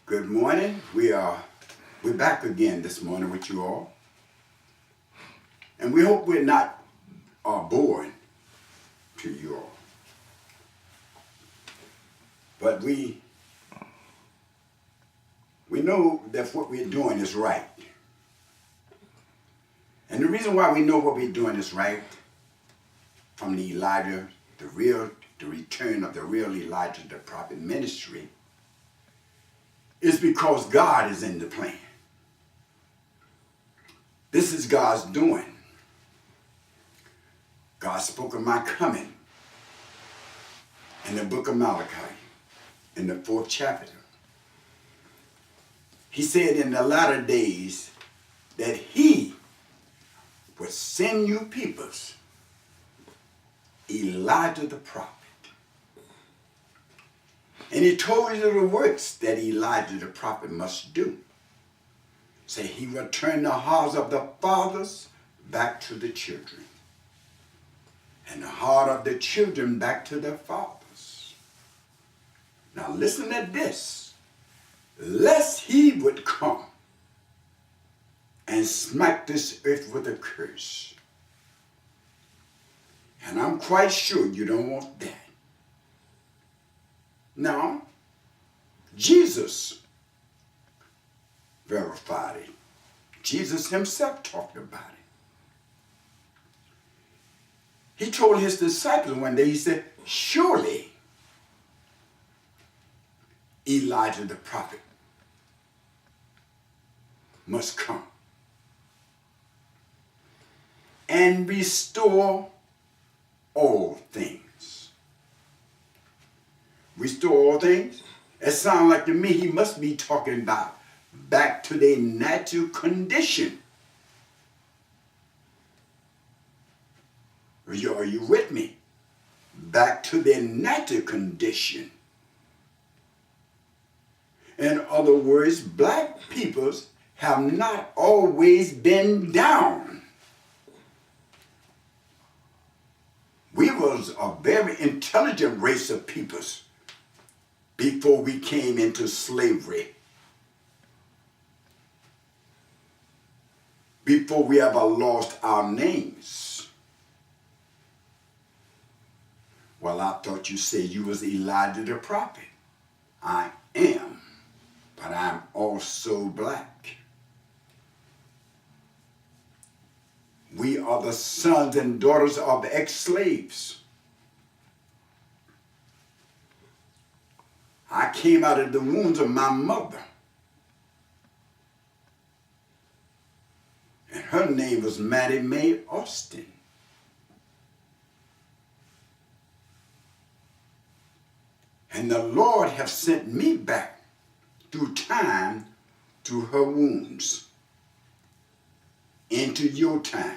Good morning. We're back again this morning with you all. And we hope we're not boring to you all. But we know that what we're doing is right. And the reason why we know what we're doing is right, from the Elijah, the return of the real Elijah, the prophet ministry, is because God is in the plan. This is God's doing. God spoke of my coming in the book of Malachi, in the 4th chapter. He said in the latter days that he would send you peoples, Elijah the prophet. And he told you the works that Elijah the prophet must do. Say he will turn the hearts of the fathers back to the children, and the heart of the children back to their fathers. Now listen at this. Lest he would come and smack this earth with a curse. And I'm quite sure you don't want that. Now, Jesus verified it. Jesus himself talked about it. He told his disciples one day, he said, surely Elijah the prophet must come and restore all things. Restore all things? It sounds like to me he must be talking about back to their natural condition. Are you with me? Back to their natural condition. In other words, black peoples have not always been down. We was a very intelligent race of peoples before we came into slavery. Before we ever lost our names. Well, I thought you said you was Elijah the prophet. I am, but I'm also black. We are the sons and daughters of ex-slaves. I came out of the wombs of my mother. And her name was Mattie Mae Austin. And the Lord have sent me back through time to her wounds, into your time.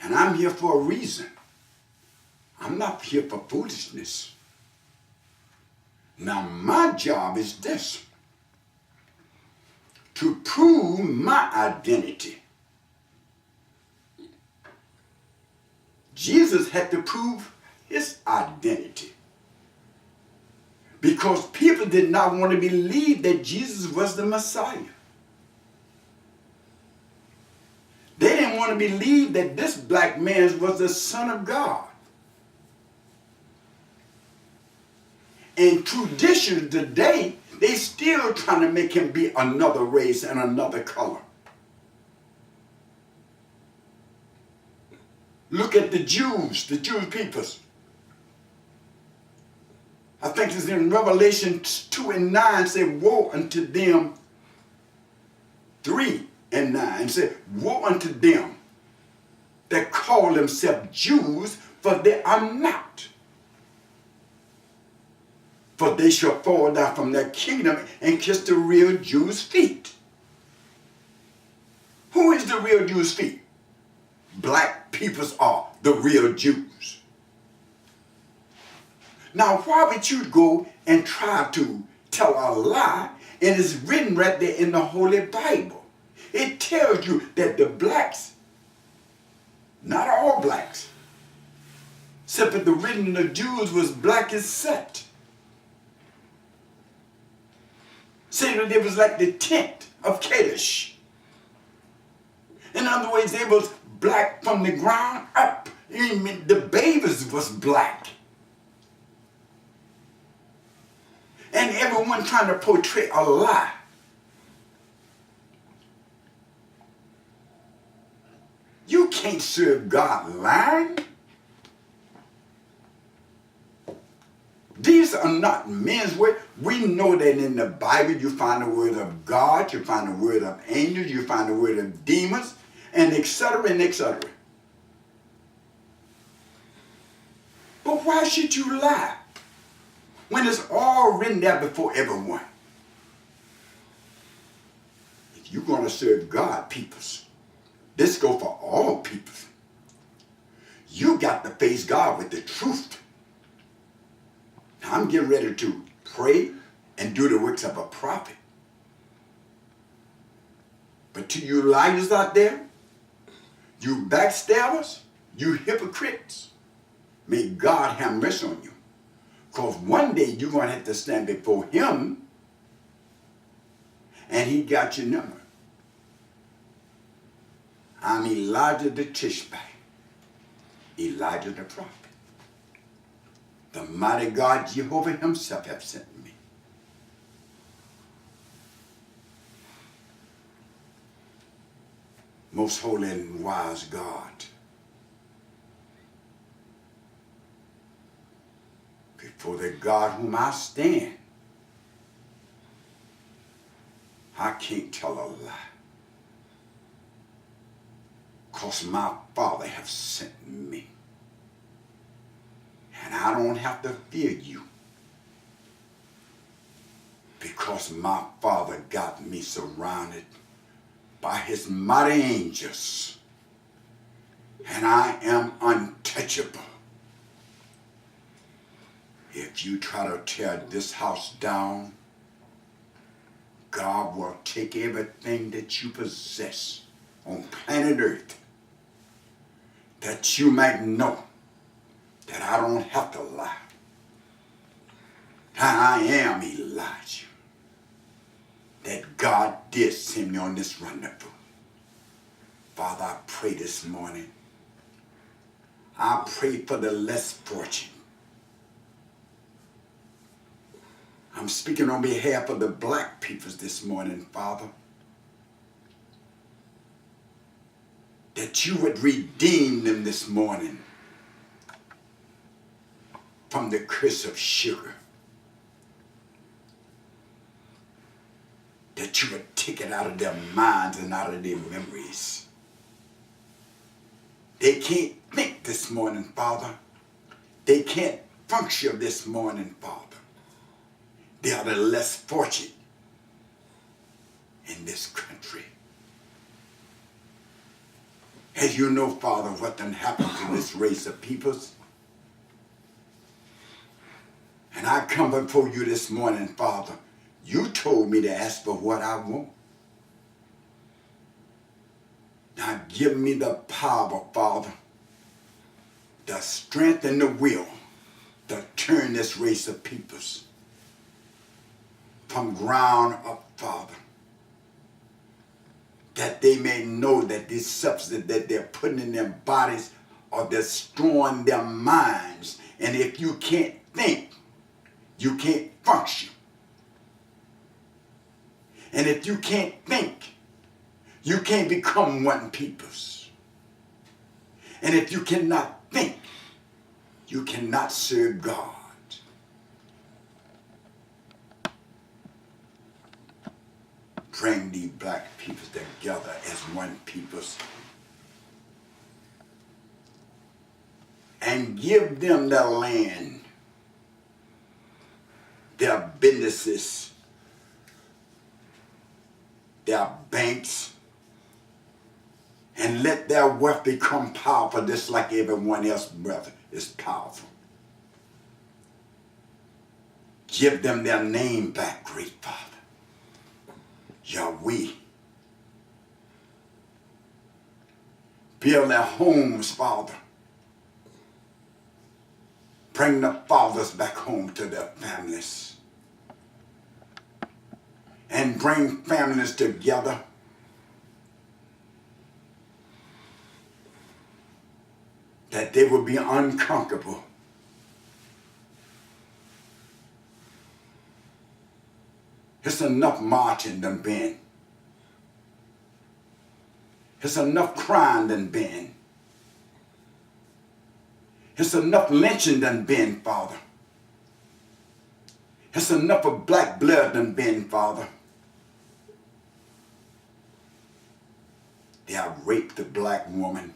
And I'm here for a reason. I'm not here for foolishness. Now my job is this: to prove my identity. Jesus had to prove his identity because people did not want to believe that Jesus was the Messiah. They didn't want to believe that this black man was the Son of God. And tradition today, they still trying to make him be another race and another color. Look at the Jews, the Jewish peoples. I think it's in Revelation 2:9 say, woe unto them, 3:9 say, woe unto them that call themselves Jews, for they are not. For they shall fall down from their kingdom and kiss the real Jews' feet. Who is the real Jews' feet? Black peoples are the real Jews. Now, why would you go and try to tell a lie? And it's written right there in the Holy Bible. It tells you that the blacks, not all blacks, except that the written of the Jews was black as set. Say that it was like the tent of Kadesh. In other words, they was black from the ground up. Even the babies was black. And everyone trying to portray a lie. You can't serve God lying. These are not men's words. We know that in the Bible you find the word of God, you find the word of angels, you find the word of demons, and etc. and etc. But why should you lie when it's all written there before everyone? If you're going to serve God, peoples, this go for all people. You got to face God with the truth. Now, I'm getting ready to pray and do the works of a prophet. But to you liars out there, you backstabbers, you hypocrites, may God have mercy on you. Because one day you're going to have to stand before him and he got your number. I'm Elijah the Tishbite, Elijah the prophet. The mighty God Jehovah himself have sent me. Most holy and wise God, before the God whom I stand, I can't tell a lie. Because my Father have sent me. And I don't have to fear you. Because my Father got me surrounded by his mighty angels. And I am untouchable. If you try to tear this house down, God will take everything that you possess on planet Earth, that you might know that I don't have to lie. I am Elijah. That God did send me on this rendezvous. Father, I pray this morning. I pray for the less fortunate. I'm speaking on behalf of the black peoples this morning, Father. That you would redeem them this morning from the curse of sugar. That you would take it out of their minds and out of their memories. They can't think this morning, Father. They can't function this morning, Father. They are the less fortunate in this country. As you know, Father, what done happened to this race of peoples. And I come before you this morning, Father. You told me to ask for what I want. Now give me the power, Father, the strength and the will to turn this race of peoples from ground up, Father. That they may know that this substance that they're putting in their bodies are destroying their minds. And if you can't think, you can't function. And if you can't think, you can't become one peoples. And if you cannot think, you cannot serve God. Bring these black peoples together as one peoples. And give them their land, their businesses, their banks, and let their wealth become powerful just like everyone else, brother, is powerful. Give them their name back, great Father. Yahweh. Build their homes, Father. Bring the fathers back home to their families. and bring families together. That they will be unconquerable. It's enough marching done been. It's enough crime done been. It's enough lynching done been, Father. It's enough of black blood done been, Father. They have raped the black woman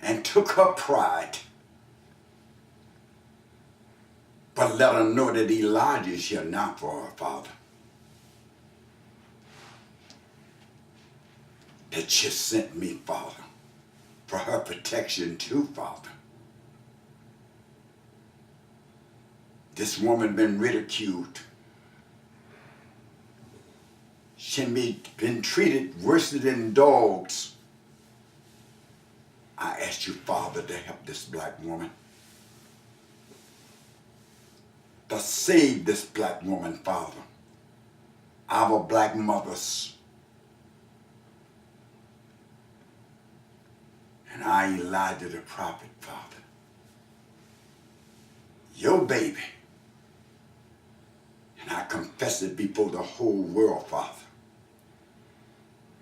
and took her pride. But let her know that Elijah is here now for her, Father. That you sent me, Father, for her protection too, Father. This woman been ridiculed. She been treated worse than dogs. I ask you, Father, to help this black woman. To save this black woman, Father. Our black mothers. And I, Elijah the prophet, Father. Your baby. And I confess it before the whole world, Father.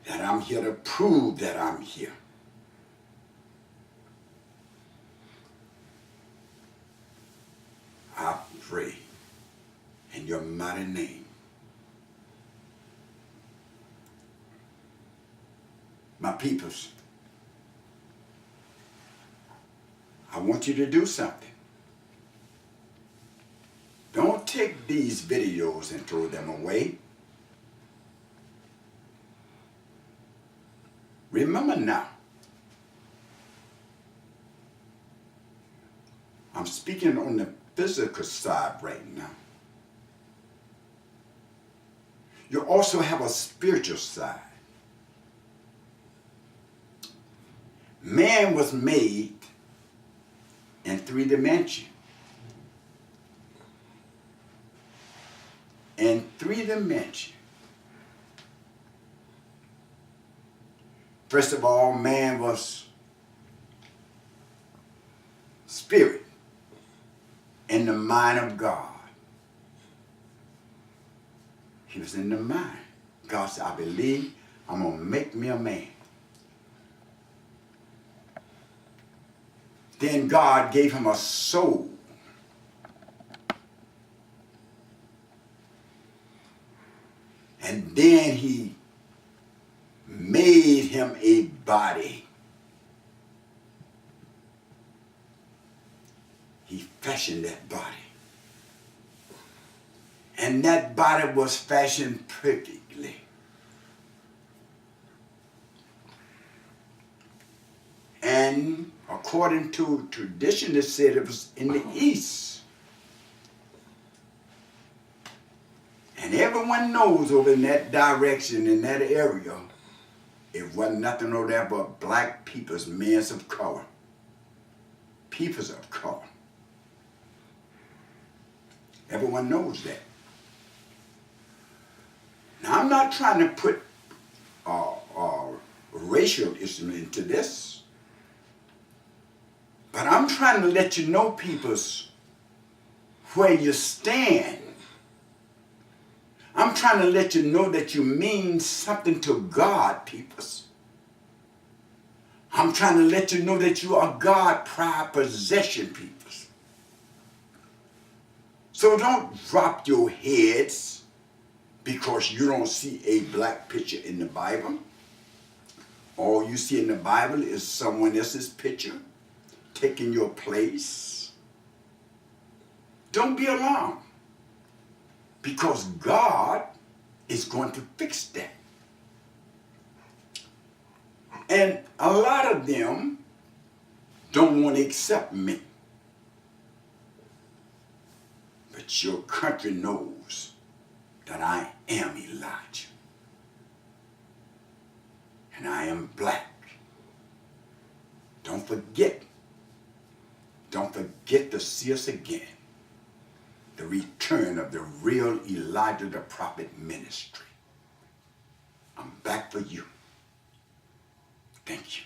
That I'm here to prove that I'm here. I pray in your mighty name. My peoples, I want you to do something. Don't take these videos and throw them away. Remember now, I'm speaking on the physical side right now. You also have a spiritual side. Man was made in 3 dimensions. In 3 dimensions. First of all, man was spirit in the mind of God. He was in the mind. God said, I believe I'm going to make me a man. Then God gave him a soul. And then he made him a body. He fashioned that body. And that body was fashioned perfectly. And according to tradition, it said it was in the east. And everyone knows over in that direction, in that area, it wasn't nothing over there but black peoples, men of color. Peoples of color. Everyone knows that. Now, I'm not trying to put racial issue into this, but I'm trying to let you know, peoples, where you stand. I'm trying to let you know that you mean something to God, peoples. I'm trying to let you know that you are God's prized possession, peoples. So don't drop your heads because you don't see a black picture in the Bible. All you see in the Bible is someone else's picture taking your place. Don't be alarmed, because God is going to fix that. And a lot of them don't want to accept me. But your country knows that I am Elijah. And I am black. Don't forget. Don't forget to see us again. the return of the real Elijah the prophet ministry. I'm back for you. Thank you.